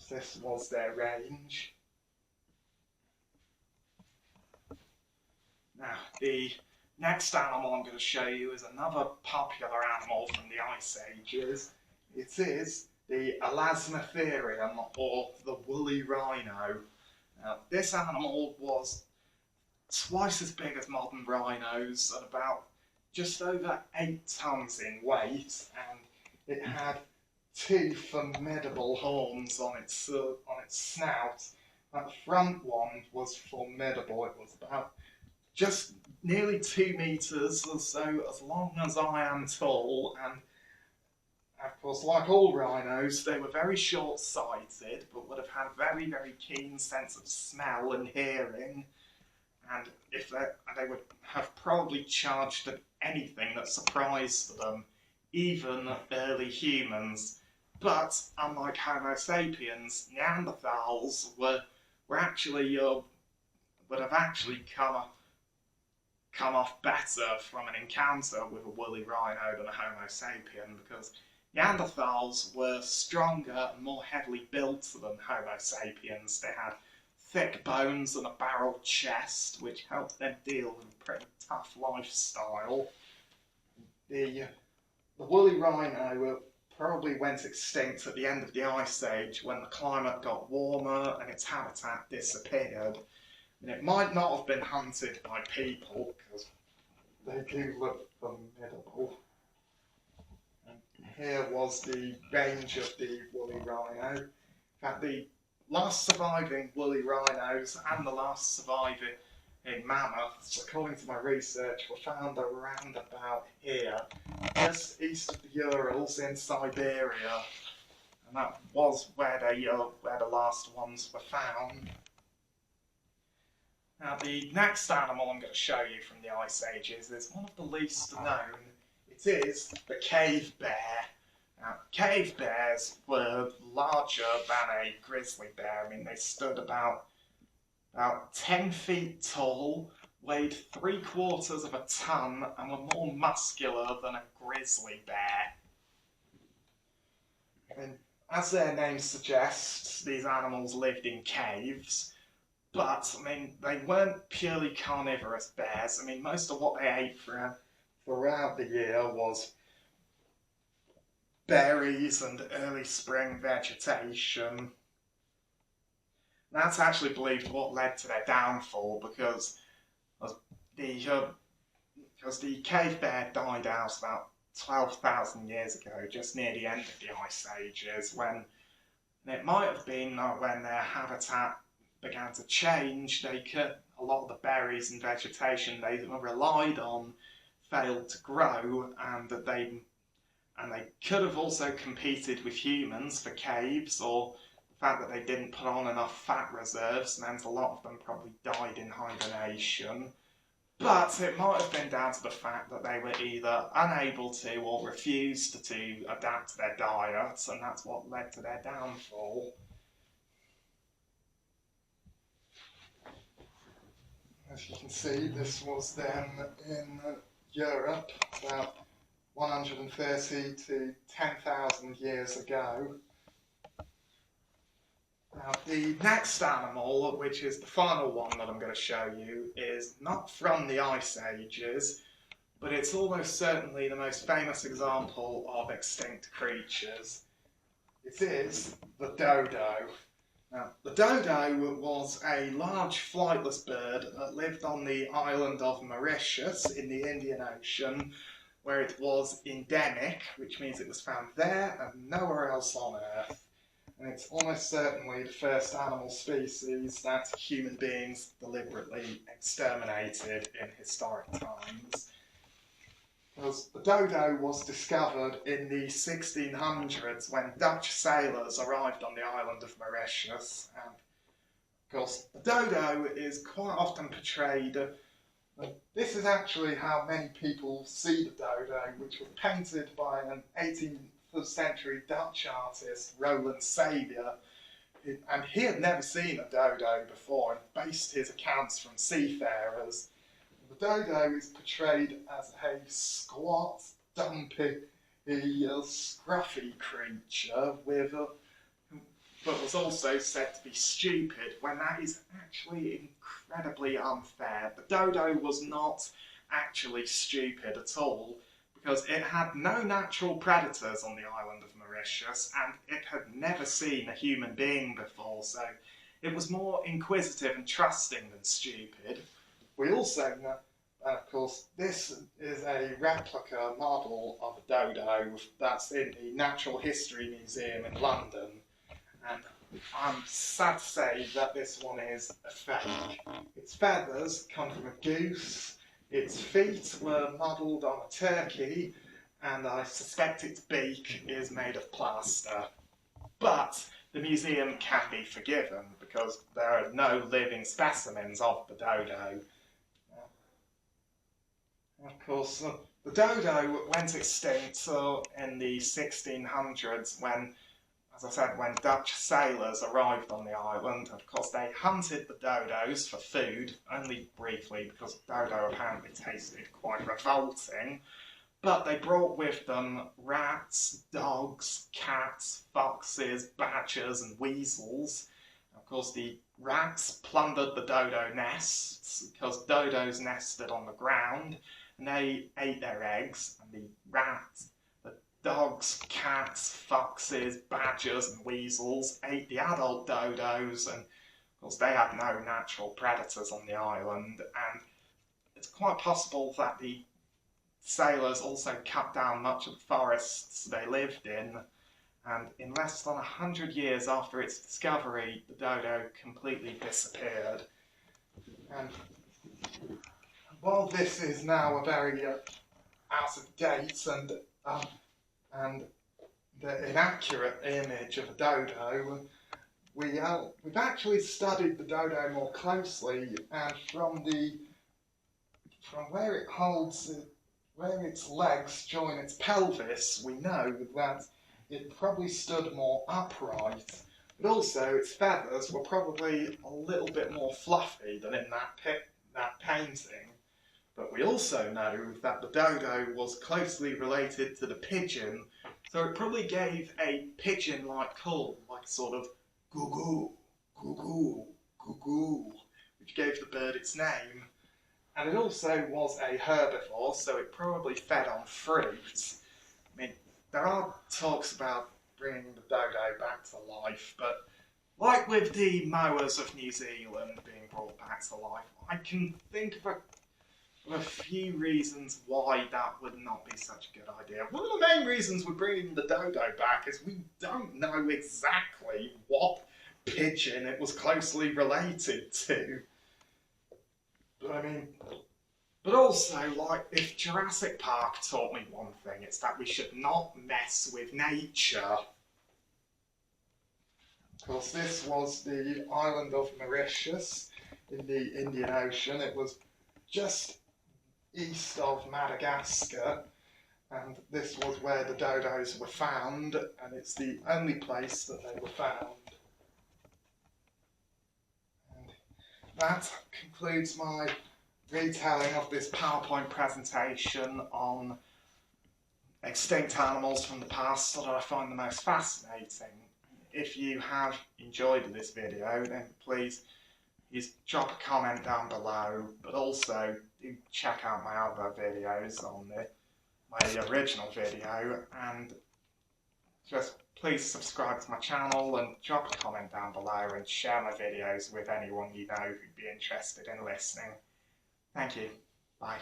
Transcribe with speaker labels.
Speaker 1: This was their range. Now, the next animal I'm going to show you is another popular animal from the Ice Ages. It is the Elasmotherium, or the Woolly Rhino. Now, this animal was twice as big as modern rhinos, at about just over 8 tons in weight, and it had 2 formidable horns on its snout. That front one was formidable. It was about just nearly 2 meters or so, as long as I am tall, and of course, like all rhinos, they were very short-sighted, but would have had a very, very keen sense of smell and hearing, and if they would have probably charged at anything that surprised them, even early humans. But unlike Homo sapiens, Neanderthals would have actually come off better from an encounter with a woolly rhino than a Homo sapien, because Neanderthals were stronger and more heavily built than Homo sapiens. They had thick bones and a barrel chest, which helped them deal with a pretty tough lifestyle. The woolly rhino probably went extinct at the end of the Ice Age when the climate got warmer and its habitat disappeared. And it might not have been hunted by people, because they do look formidable. And here was the range of the woolly rhino. In fact, the last surviving woolly rhinos and the last surviving mammoths, according to my research, were found around about here, just east of the Urals in Siberia. And that was where the last ones were found. Now, the next animal I'm going to show you from the Ice Ages is one of the least known. It is the cave bear. Now, cave bears were larger than a grizzly bear. I mean, they stood about 10 feet tall, weighed 3/4 of a ton, and were more muscular than a grizzly bear. I mean, as their name suggests, these animals lived in caves. But, I mean, they weren't purely carnivorous bears. I mean, most of what they ate throughout the year was berries and early spring vegetation. That's actually believed what led to their downfall, because the cave bear died out about 12,000 years ago, just near the end of the Ice Ages, when it might have been when their habitat began to change. A lot of the berries and vegetation they relied on failed to grow, and they could have also competed with humans for caves, or the fact that they didn't put on enough fat reserves meant a lot of them probably died in hibernation. But it might have been down to the fact that they were either unable to or refused to adapt to their diets, and that's what led to their downfall. As you can see, this was them in Europe about 130 to 10,000 years ago. Now, the next animal, which is the final one that I'm going to show you, is not from the Ice Ages, but it's almost certainly the most famous example of extinct creatures. It is the dodo. Now, the dodo was a large flightless bird that lived on the island of Mauritius in the Indian Ocean, where it was endemic, which means it was found there and nowhere else on Earth. And it's almost certainly the first animal species that human beings deliberately exterminated in historic times. Because the dodo was discovered in the 1600s when Dutch sailors arrived on the island of Mauritius. And of course, the dodo is quite often portrayed. This is actually how many people see the dodo, which was painted by an 18th century Dutch artist, Roland Saviour. And he had never seen a dodo before and based his accounts from seafarers. The dodo is portrayed as a squat, dumpy, scruffy creature with but was also said to be stupid, when that is actually incredibly unfair. The dodo was not actually stupid at all, because it had no natural predators on the island of Mauritius, and it had never seen a human being before, so it was more inquisitive and trusting than stupid. We also know, of course, this is a replica model of a dodo that's in the Natural History Museum in London, and I'm sad to say that this one is a fake. Its feathers come from a goose, its feet were modelled on a turkey, and I suspect its beak is made of plaster. But the museum can be forgiven because there are no living specimens of the dodo. Of course, the dodo went extinct in the 1600s when, as I said, when Dutch sailors arrived on the island. Of course, they hunted the dodos for food, only briefly because dodo apparently tasted quite revolting. But they brought with them rats, dogs, cats, foxes, badgers and weasels. Of course, the rats plundered the dodo nests because dodos nested on the ground, and they ate their eggs, and the rats, the dogs, cats, foxes, badgers and weasels ate the adult dodos, and of course they had no natural predators on the island, and it's quite possible that the sailors also cut down much of the forests they lived in, and in less than 100 years after its discovery, the dodo completely disappeared. And while this is now a very out of date and the inaccurate image of a dodo, we've actually studied the dodo more closely, and from where it holds where its legs join its pelvis, we know that it probably stood more upright, but also its feathers were probably a little bit more fluffy than in that painting. But we also know that the dodo was closely related to the pigeon, so it probably gave a pigeon-like call, like a sort of goo-goo, goo-goo, goo-goo, which gave the bird its name. And it also was a herbivore, so it probably fed on fruit. I mean, there are talks about bringing the dodo back to life, but like with the moas of New Zealand being brought back to life, I can think of a few reasons why that would not be such a good idea. One of the main reasons we're bringing the dodo back is we don't know exactly what pigeon it was closely related to. But also, like, if Jurassic Park taught me one thing, it's that we should not mess with nature. Of course, this was the island of Mauritius in the Indian Ocean. It was just east of Madagascar, and this was where the dodos were found, and it's the only place that they were found. And that concludes my retelling of this PowerPoint presentation on extinct animals from the past that I find the most fascinating. If you have enjoyed this video, then please drop a comment down below, but also do check out my other videos on my original video, and just please subscribe to my channel and drop a comment down below and share my videos with anyone you know who'd be interested in listening. Thank you. Bye.